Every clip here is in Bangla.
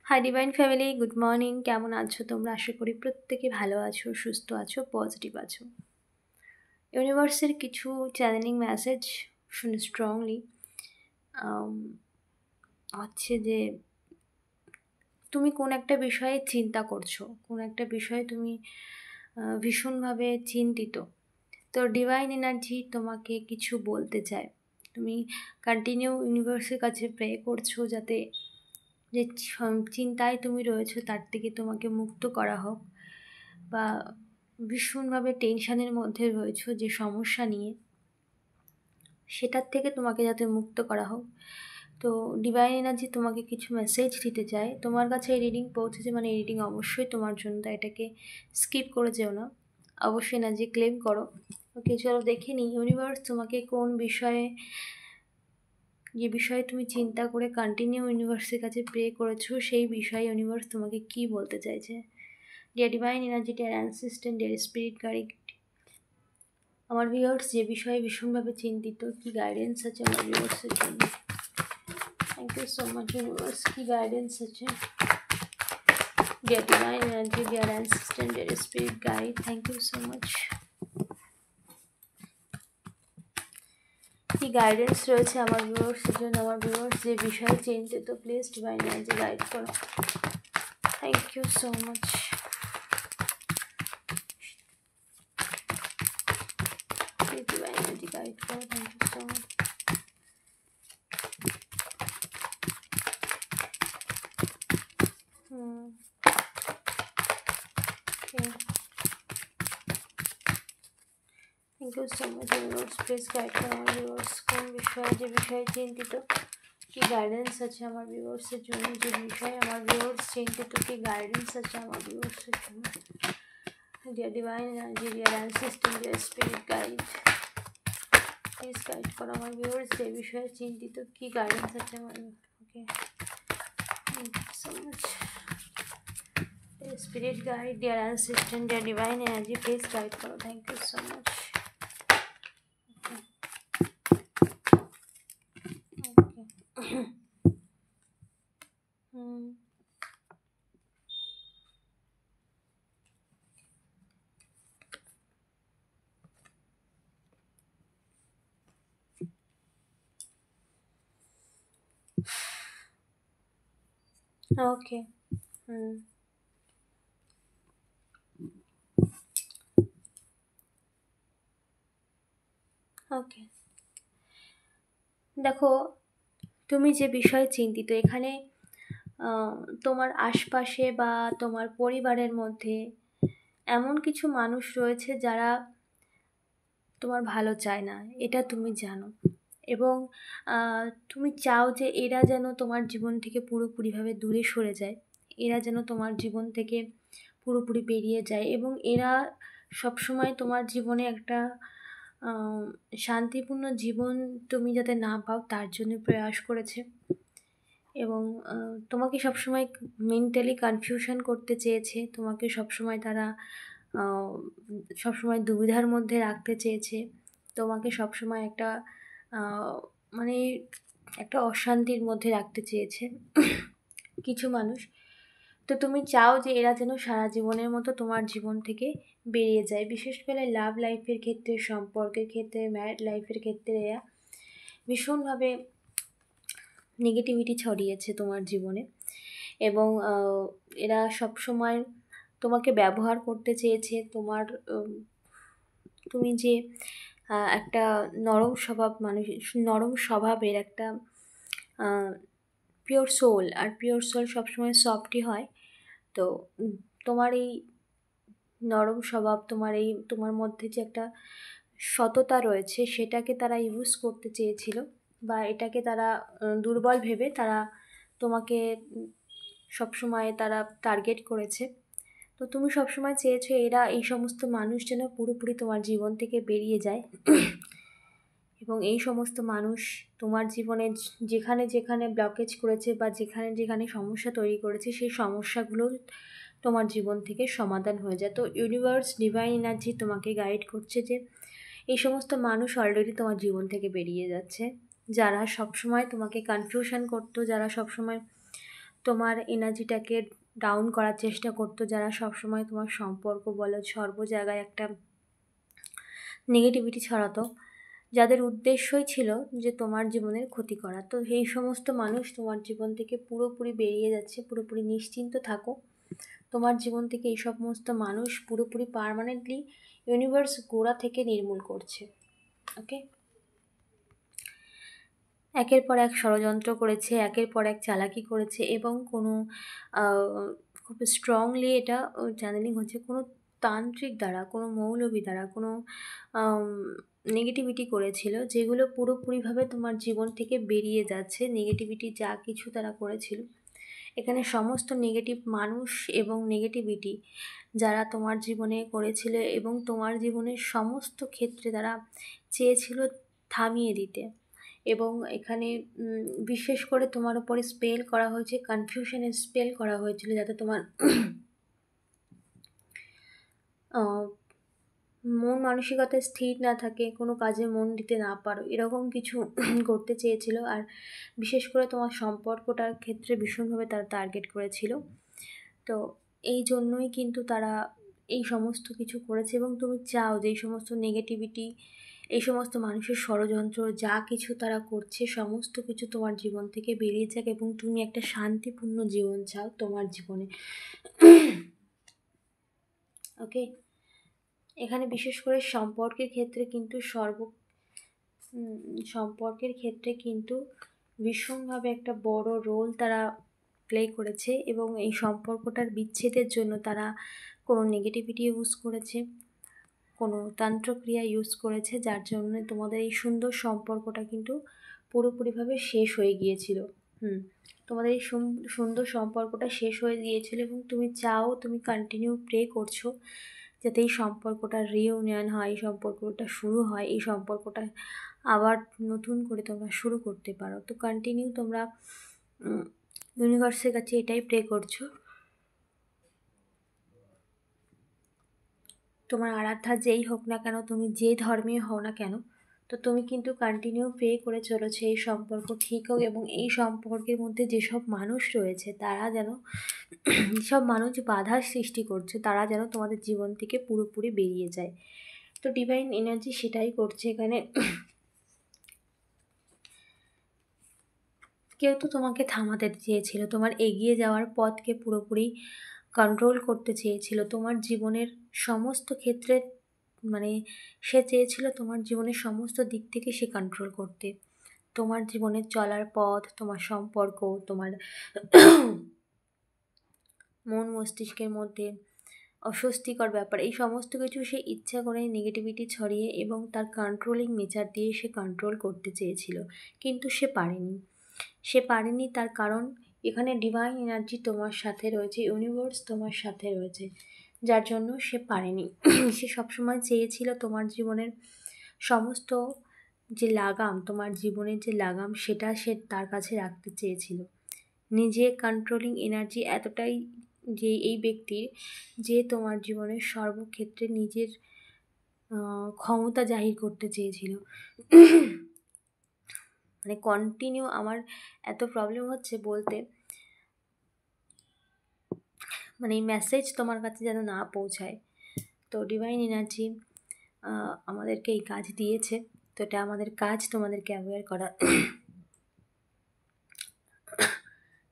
Hi divine family, good morning. কেমন আছো তোমরা? আশা করি প্রত্যেকে ভালো আছো, সুস্থ আছো, পজিটিভ আছো। ইউনিভার্সের কিছু চ্যানেলিং মেসেজ শুনে স্ট্রংলি হচ্ছে যে তুমি কোন একটা বিষয়ে চিন্তা করছো, কোন একটা বিষয়ে তুমি ভীষণভাবে চিন্তিত। তো ডিভাইন এনার্জি তোমাকে কিছু বলতে চায়। তুমি কন্টিনিউ ইউনিভার্সের কাছে প্রে করছো যাতে যে চিন্তায় তুমি রয়েছো তার থেকে তোমাকে মুক্ত করা হোক, বা ভীষণভাবে টেনশানের মধ্যে রয়েছো যে সমস্যা নিয়ে, সেটার থেকে তোমাকে যাতে মুক্ত করা হোক। তো ডিভাইন এনার্জি তোমাকে কিছু মেসেজ দিতে চায়। তোমার কাছে এই রিডিং পৌঁছেছে মানে এই রিডিং অবশ্যই তোমার জন্য, তাই এটাকে স্কিপ করে যেও না, অবশ্যই এনার্জি ক্লেম করো। ওকে, চলো দেখে নিই ইউনিভার্স তোমাকে কোন বিষয়ে, যে বিষয়ে তুমি চিন্তা করে কন্টিনিউ ইউনিভার্সের কাছে প্রে করেছো, সেই বিষয়ে ইউনিভার্স তোমাকে কি বলতে চাইছে। Dear divine energy, dear ancestors, dear spirit guide, আমার ভিউয়ার্স যে বিষয়ে ভীষণভাবে চিন্তিত, কি গাইডেন্স আছে আমার ভিউয়ার্সের জন্য। Thank you so much universe, কি গাইডেন্স আছে। Dear divine energy, dear ancestors, dear spirit guide, thank you so much. কি গাইডেন্স রয়েছে আমার ভিউয়ার্সের জন্য, আমার ভিউয়ার্স যে বিষয়ে চিন্তিত, প্লিজ ডিভাইন এনার্জি গাইড করো। Thank you so much. Please divine energy guide করো, thank you so much. Thank you so much universe, please guide করো আমার ভিউয়ার্স কোন বিষয়ে, যে বিষয়ে চিন্তিত, কি গাইডেন্স আছে আমার ভিউয়ার্সের জন্য, যে বিষয়ে আমার ভিউয়ার্স চিন্তিত, কি গাইডেন্স আছে আমার ভিউয়ার্সের জন্য। Dear divine energy, dear ancestors, dear spirit guide, please guide করো আমার ভিউয়ার্স যে বিষয়ে চিন্তিত, কি গাইডেন্স আছে আমার। Okay, thank you so much spirit guide, dear ancestors, dear divine energy, please guide করো। Thank you so much. Okay, okay, দেখো তুমি যে বিষয়ে চিন্তিত, এখানে তোমার আশপাশে বা তোমার পরিবারের মধ্যে এমন কিছু মানুষ রয়েছে যারা তোমার ভালো চায় না, এটা তুমি জানো। এবং তুমি চাও যে এরা যেন তোমার জীবন থেকে পুরোপুরিভাবে দূরে সরে যায়, এরা যেন তোমার জীবন থেকে পুরোপুরি বেরিয়ে যায়, এবং এরা সবসময় তোমার জীবনে একটা শান্তিপূর্ণ জীবন তুমি যাতে না পাও তার জন্য প্রয়াস করেছে। এবং তোমাকে সবসময় মেন্টালি কনফিউশন করতে চেয়েছে, তোমাকে সবসময় তারা সবসময় দুবিধার মধ্যে রাখতে চেয়েছে, তোমাকে সবসময় একটা মানে একটা অশান্তির মধ্যে রাখতে চেয়েছে কিছু মানুষ। তো তুমি চাও যে এরা যেন সারা জীবনের মতো তোমার জীবন থেকে বেরিয়ে যায়, বিশেষ করে লাভ লাইফের ক্ষেত্রে, সম্পর্কের ক্ষেত্রে, ম্যারিড লাইফের ক্ষেত্রে এরা ভীষণভাবে নেগেটিভিটি ছড়িয়েছে তোমার জীবনে। এবং এরা সবসময় তোমাকে ব্যবহার করতে চেয়েছে, তুমি যে একটা নরম স্বভাব মানুষ, নরম স্বভাবের একটা পিওর সোল, আর পিওর সোল সবসময় সফটই হয়। তো তোমার এই নরম স্বভাব, তোমার মধ্যে যে একটা সততা রয়েছে, সেটাকে তারা ইউজ করতে চেয়েছিল, বা এটাকে তারা দুর্বল ভেবে তারা তোমাকে সবসময় তারা টার্গেট করেছে। তো তুমি সবসময় চেয়েছো এরা, এই সমস্ত মানুষ যেন পুরোপুরি তোমার জীবন থেকে বেরিয়ে যায়, এবং এই সমস্ত মানুষ তোমার জীবনে যেখানে যেখানে ব্লকেজ করেছে বা যেখানে যেখানে সমস্যা তৈরি করেছে, সেই সমস্যাগুলো তোমার জীবন থেকে সমাধান হয়ে যায়। তো ইউনিভার্স, ডিভাইন এনার্জি তোমাকে গাইড করছে যে এই সমস্ত মানুষ অলরেডি তোমার জীবন থেকে বেরিয়ে যাচ্ছে, যারা সবসময় তোমাকে কনফিউশন করতো, যারা সবসময় তোমার এনার্জিটাকে ডাউন করার চেষ্টা করতো, যারা সবসময় তোমার সম্পর্ক বলো সর্ব জায়গায় একটা নেগেটিভিটি ছড়াতো, যাদের উদ্দেশ্যই ছিল যে তোমার জীবনের ক্ষতি করা। তো এই সমস্ত মানুষ তোমার জীবন থেকে পুরোপুরি বেরিয়ে যাচ্ছে। পুরোপুরি নিশ্চিন্ত থাকো, তোমার জীবন থেকে এই সমস্ত মানুষ পুরোপুরি পার্মানেন্টলি ইউনিভার্স গোড়া থেকে নির্মূল করছে। ওকে, একের পর এক ষড়যন্ত্র করেছে, একের পর এক চালাকি করেছে, এবং কোনো খুব স্ট্রংলি এটা চ্যানেলিং হচ্ছে কোনো তান্ত্রিক দ্বারা, কোনো মৌলবী দ্বারা, কোনো নেগেটিভিটি করেছিল, যেগুলো পুরোপুরিভাবে তোমার জীবন থেকে বেরিয়ে যাচ্ছে। নেগেটিভিটি যা কিছু তারা করেছিল, এখানে সমস্ত নেগেটিভ মানুষ এবং নেগেটিভিটি যারা তোমার জীবনে করেছিল এবং তোমার জীবনের সমস্ত ক্ষেত্রে তারা চেয়েছিল থামিয়ে দিতে। এবং এখানে বিশেষ করে তোমার উপরে স্পেল করা হয়েছে, কনফিউশনের স্পেল করা হয়েছিল, যাতে তোমার মন মানসিকতা স্থির না থাকে, কোনো কাজে মন দিতে না পারো, এরকম কিছু করতে চেয়েছিল। আর বিশেষ করে তোমার সম্পর্কটার ক্ষেত্রে ভীষণভাবে তারা টার্গেট করেছিল। তো এই জন্যই কিন্তু তারা এই সমস্ত কিছু করেছে। এবং তুমি চাও যে এই সমস্ত নেগেটিভিটি, এই সমস্ত মানুষের ষড়যন্ত্র যা কিছু তারা করছে, সমস্ত কিছু তোমার জীবন থেকে বেরিয়ে যাক এবং তুমি একটা শান্তিপূর্ণ জীবন চাও তোমার জীবনে। ওকে, এখানে বিশেষ করে সম্পর্কের ক্ষেত্রে কিন্তু সম্পর্কের ক্ষেত্রে কিন্তু ভীষণভাবে একটা বড় রোল তারা প্লে করেছে। এবং এই সম্পর্কটার বিচ্ছেদের জন্য তারা কোনো নেগেটিভিটি ইউজ করেছে, কোনো তন্ত্রক্রিয়া ইউজ করেছে, যার জন্য তোমাদের এই সুন্দর সম্পর্কটা কিন্তু পুরোপুরিভাবে শেষ হয়ে গিয়েছিল। তোমাদের এই সুন্দর সম্পর্কটা শেষ হয়ে গিয়েছিল এবং তুমি চাও, তুমি কন্টিনিউ প্রে করছো যাতে এই সম্পর্কটা রিইউনিয়ন হয়, এই সম্পর্কটা শুরু হয়, এই সম্পর্কটা আবার নতুন করে তোমরা শুরু করতে পারো। তো কন্টিনিউ তোমরা ইউনিভার্সের কাছে এটাই প্রে করছো। তোমার আরাধ্যা যেই হোক না কেন, তুমি যে ধর্মীয় হও না কেন, তো তুমি কিন্তু কন্টিনিউ প্রে করে চলেছো এই সম্পর্ক ঠিক হোক। এবং এই সম্পর্কের মধ্যে যেসব মানুষ রয়েছে তারা যেন, যেসব মানুষ বাধার সৃষ্টি করছে, তারা যেন তোমাদের জীবন থেকে পুরোপুরি বেরিয়ে যায়। তো ডিভাইন এনার্জি সেটাই করছে এখানে। কেউ তো তোমাকে থামাতে চেয়েছিল, তোমার এগিয়ে যাওয়ার পথকে পুরোপুরি কন্ট্রোল করতে চেয়েছিল, তোমার জীবনের সমস্ত ক্ষেত্রে, মানে সে চেয়েছিল তোমার জীবনের সমস্ত দিক থেকে সে কন্ট্রোল করতে। তোমার জীবনের চলার পথ, তোমার সম্পর্ক, তোমার মন মস্তিষ্কের মধ্যে অস্বস্তিকর ব্যাপার, এই সমস্ত কিছু সে ইচ্ছা করে নেগেটিভিটি ছড়িয়ে এবং তার কন্ট্রোলিং নেচার দিয়ে সে কন্ট্রোল করতে চেয়েছিল, কিন্তু সে পারেনি। তার কারণ এখানে ডিভাইন এনার্জি তোমার সাথে রয়েছে, ইউনিভার্স তোমার সাথে রয়েছে, যার জন্য সে পারেনি। সে সবসময় চেয়েছিল তোমার জীবনের সমস্ত যে লাগাম, তোমার জীবনের যে লাগাম, সেটা সে তার কাছে রাখতে চেয়েছিল। নিজে কন্ট্রোলিং এনার্জি এতটাই যে এই ব্যক্তির, যে তোমার জীবনের সর্বক্ষেত্রে নিজের ক্ষমতা জাহির করতে চেয়েছিল। মানে কন্টিনিউ আমার এত প্রবলেম হচ্ছে বলতে, মানে এই মেসেজ তোমার কাছে যেন না পৌঁছায়। তো ডিভাইন এনার্জি আমাদেরকে এই কাজ দিয়েছে, তো এটা আমাদের কাজ তোমাদেরকে অ্যাওয়্যার করা।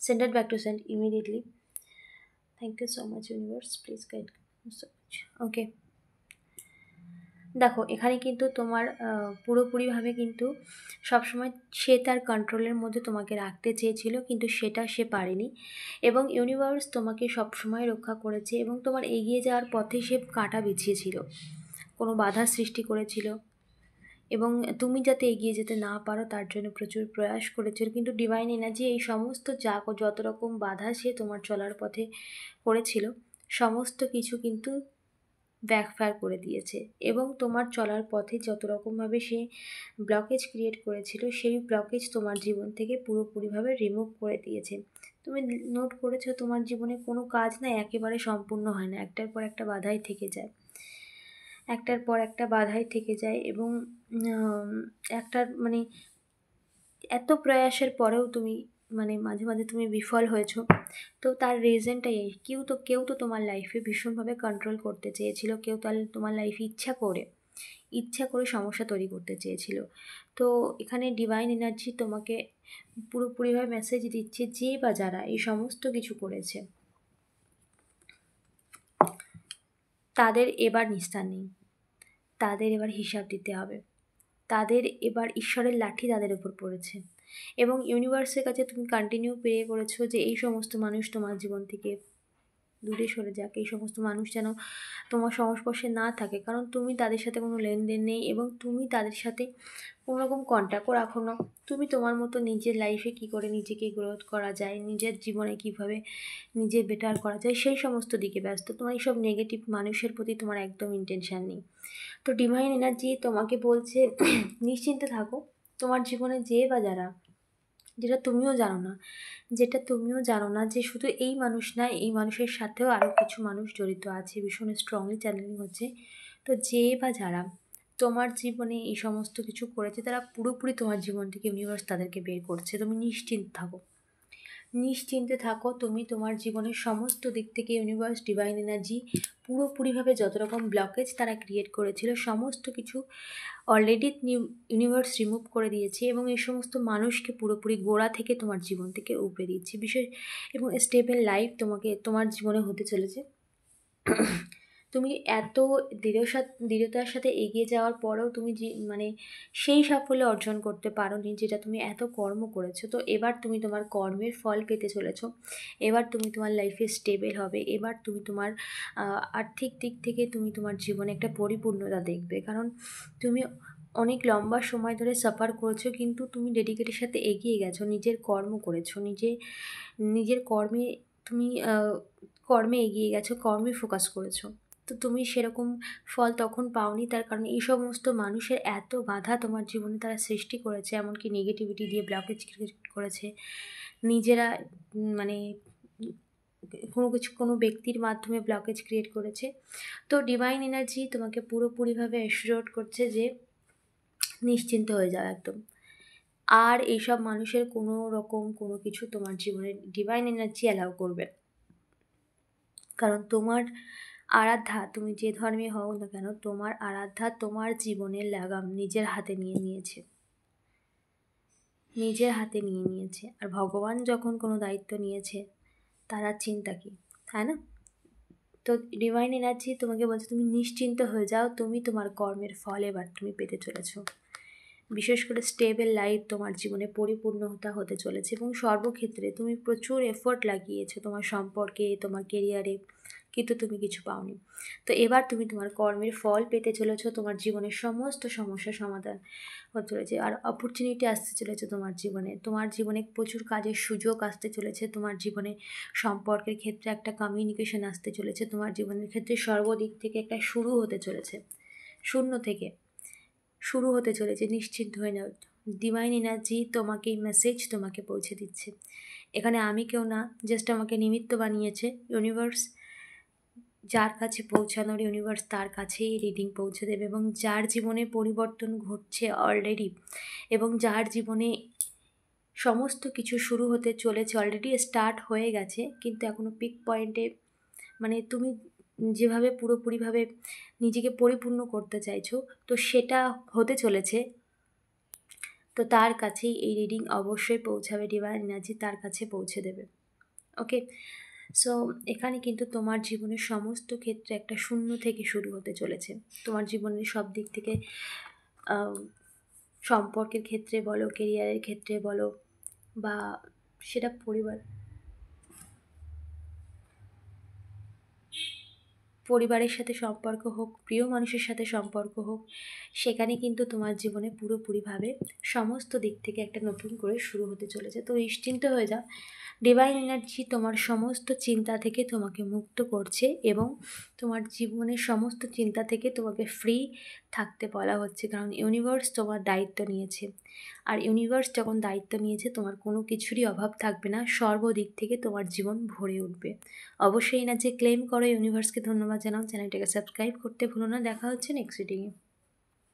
Send it back to send immediately. Thank you so much universe, please guide so much. Okay, দেখো এখানে কিন্তু তোমার পুরোপুরিভাবে কিন্তু সবসময় সে তার কন্ট্রোলের মধ্যে তোমাকে রাখতে চেয়েছিল, কিন্তু সেটা সে পারেনি। এবং ইউনিভার্স তোমাকে সবসময় রক্ষা করেছে এবং তোমার এগিয়ে যাওয়ার পথে সে কাঁটা বিছিয়েছিল, কোনো বাধার সৃষ্টি করেছিল, এবং তুমি যাতে এগিয়ে যেতে না পারো তার জন্য প্রচুর প্রয়াস করেছিল। কিন্তু ডিভাইন এনার্জি এই সমস্ত যত রকম বাধা সে তোমার চলার পথে করেছিল, সমস্ত কিছু কিন্তু ব্যাকফায়ার করে দিয়েছে। এবং তোমার চলার পথে যত রকমভাবে সে ব্লকেজ ক্রিয়েট করেছিল, সেই ব্লকেজ তোমার জীবন থেকে পুরোপুরিভাবে রিমুভ করে দিয়েছে। তুমি নোট করেছো তোমার জীবনে কোনো কাজ না একেবারে সম্পূর্ণ হয় না, একটার পর একটা বাধাই থেকে যায়, একটার পর একটা বাধাই থেকে যায়। এবং একটার মানে এত প্রয়াসের পরেও তুমি মানে মাঝে মাঝে তুমি বিফল হয়েছো। তো তার রিজনটাই এই, কেউ তো তোমার লাইফে ভীষণভাবে কন্ট্রোল করতে চেয়েছিল, কেউ তাহলে তোমার লাইফে ইচ্ছা করে সমস্যা তৈরি করতে চেয়েছিল। তো এখানে ডিভাইন এনার্জি তোমাকে পুরোপুরিভাবে মেসেজ দিচ্ছে, যে বা যারা এই সমস্ত কিছু করেছে তাদের এবার নিস্তার নেই, তাদের এবার হিসাব দিতে হবে, তাদের এবার ঈশ্বরের লাঠি তাদের উপর পড়েছে। এবং ইউনিভার্সের কাছে তুমি কন্টিনিউ প্রে করেছো যে এই সমস্ত মানুষ তোমার জীবন থেকে দূরে সরে যাক, এই সমস্ত মানুষ যেন তোমার সংস্পর্শে না থাকে, কারণ তুমি তাদের সাথে কোনো লেনদেন নেই এবং তুমি তাদের সাথে কোনো রকম কন্ট্যাক্টও রাখো না। তুমি তোমার মতো নিজের লাইফে কী করে নিজেকে গ্রোথ করা যায়, নিজের জীবনে কীভাবে নিজে বেটার করা যায়, সেই সমস্ত দিকে ব্যস্ত। তোমার এইসব নেগেটিভ মানুষের প্রতি তোমার একদম ইন্টেনশান নেই। তো ডিভাইন এনার্জি তোমাকে বলছে নিশ্চিন্তে থাকো, তোমার জীবনে যে বা যারা, যেটা তুমিও জানো না যে শুধু এই মানুষ না, এই মানুষের সাথেও আরও কিছু মানুষ জড়িত আছে, ভীষণ স্ট্রংলি চ্যানেলিং হচ্ছে। তো যে বা যারা তোমার জীবনে এই সমস্ত কিছু করেছে, তারা পুরোপুরি তোমার জীবন থেকে ইউনিভার্স তাদেরকে বের করছে। তুমি নিশ্চিন্তে থাকো, তুমি তোমার জীবনের সমস্ত দিক থেকে ইউনিভার্স, ডিভাইন এনার্জি পুরোপুরিভাবে যত রকম ব্লকেজ তারা ক্রিয়েট করেছিল সমস্ত কিছু অলরেডি ইউনিভার্স রিমুভ করে দিয়েছে এবং এই সমস্ত মানুষকে পুরোপুরি গোড়া থেকে তোমার জীবন থেকে উপড়ে দিচ্ছে। বিশেষ এবং স্টেবল লাইফ তোমার জীবনে হতে চলেছে। তুমি এত দৃঢ়তার সাথে এগিয়ে যাওয়ার পরেও তুমি মানে সেই সাফল্য অর্জন করতে পারোনি যেটা তুমি এত কর্ম করেছো। তো এবার তুমি তোমার কর্মের ফল পেতে চলেছো, এবার তুমি তোমার লাইফে স্টেবল হবে, এবার তুমি তোমার আর্থিক দিক থেকে তুমি তোমার জীবনে একটা পরিপূর্ণতা দেখবে, কারণ তুমি অনেক লম্বা সময় ধরে সাফার করেছো, কিন্তু তুমি ডেডিকেটের সাথে এগিয়ে গেছো, নিজের কর্ম করেছো, নিজের কর্মে এগিয়ে গেছো, কর্মে ফোকাস করেছো। তো তুমি সেরকম ফল তখন পাওনি, তার কারণ এই সমস্ত মানুষের এত বাধা তোমার জীবনে তারা সৃষ্টি করেছে, এমনকি নেগেটিভিটি দিয়ে ব্লকেজ ক্রিয়েট করেছে, নিজেরা মানে কোনো ব্যক্তির মাধ্যমে ব্লকেজ ক্রিয়েট করেছে। তো ডিভাইন এনার্জি তোমাকে পুরোপুরিভাবে অ্যাসিওর করছে যে নিশ্চিন্ত হয়ে যাও একদম, আর এইসব মানুষের কোনো রকম কোনো কিছু তোমার জীবনে ডিভাইন এনার্জি অ্যালাউ করবে, কারণ তোমার আরাধ্যা, তুমি যে ধর্মে হও না কেন, তোমার আরাধ্যা তোমার জীবনের লাগাম নিজের হাতে নিয়ে নিয়েছে। আর ভগবান যখন কোনো দায়িত্ব নিয়েছে তার আর চিন্তা কী, তাই না? তো ডিভাইন এনার্জি তোমাকে বলছে তুমি নিশ্চিন্ত হয়ে যাও, তুমি তোমার কর্মের ফল এবার তুমি পেতে চলেছো। বিশেষ করে স্টেবল লাইফ তোমার জীবনে পরিপূর্ণতা হতে চলেছে এবং সর্বক্ষেত্রে তুমি প্রচুর এফোর্ট লাগিয়েছো তোমার সম্পর্কে, তোমার কেরিয়ারে, কিন্তু তুমি কিছু পাওনি। তো এবার তুমি তোমার কর্মের ফল পেতে চলেছো, তোমার জীবনের সমস্ত সমস্যার সমাধান হতে চলেছে, আর অপরচুনিটি আসতে চলেছে তোমার জীবনে প্রচুর কাজের সুযোগ আসতে চলেছে, তোমার জীবনে সম্পর্কের ক্ষেত্রে একটা কমিউনিকেশন আসতে চলেছে, তোমার জীবনের ক্ষেত্রে সর্বদিক থেকে একটা শুরু হতে চলেছে, শূন্য থেকে শুরু হতে চলেছে। নিশ্চিন্ত হয়ে নাও, ডিভাইন এনার্জি তোমাকে এই মেসেজ তোমাকে পৌঁছে দিচ্ছে। এখানে আমি কেউ না, জাস্ট আমাকে নিমিত্ত বানিয়েছে ইউনিভার্স। যার কাছে পৌঁছানোর ইউনিভার্স তার কাছেই রিডিং পৌঁছে দেবে, এবং যার জীবনে পরিবর্তন ঘটছে অলরেডি এবং যার জীবনে সমস্ত কিছু শুরু হতে চলেছে, অলরেডি স্টার্ট হয়ে গেছে কিন্তু এখনও পিক পয়েন্টে, মানে তুমি যেভাবে পুরোপুরিভাবে নিজেকে পরিপূর্ণ করতে চাইছো, তো সেটা হতে চলেছে। তো তার কাছেই এই রিডিং অবশ্যই পৌঁছাবে, ডিভাইন এনার্জি তার কাছে পৌঁছে দেবে। ওকে, সো এখানে কিন্তু তোমার জীবনের সমস্ত ক্ষেত্রে একটা শূন্য থেকে শুরু হতে চলেছে। তোমার জীবনের সব দিক থেকে, সম্পর্কের ক্ষেত্রে বলো, কেরিয়ারের ক্ষেত্রে বলো, বা সেটা পরিবারের সাথে সম্পর্ক হোক, প্রিয় মানুষের সাথে সম্পর্ক হোক, সেখানে কিন্তু তোমার জীবনে পুরোপুরিভাবে সমস্ত দিক থেকে একটা নতুন করে শুরু হতে চলেছে। তো নিশ্চিন্ত হয়ে যাও, ডিভাইন এনার্জি তোমার সমস্ত চিন্তা থেকে তোমাকে মুক্ত করছে এবং তোমার জীবনের সমস্ত চিন্তা থেকে তোমাকে ফ্রি থাকতে বলা হচ্ছে, কারণ ইউনিভার্স তোমার দায়িত্ব নিয়েছে। আর ইউনিভার্স যখন দায়িত্ব নিয়েছে, তোমার কোনো কিছুরই অভাব থাকবে না, সর্বদিক থেকে তোমার জীবন ভরে উঠবে। অবশ্যই এনার্জি ক্লেম করো, ইউনিভার্সকে ধন্যবাদ জানাও, চ্যানেলটাকে সাবস্ক্রাইব করতে ভুলো না। দেখা হচ্ছে নেক্সট রিডিংয়ে।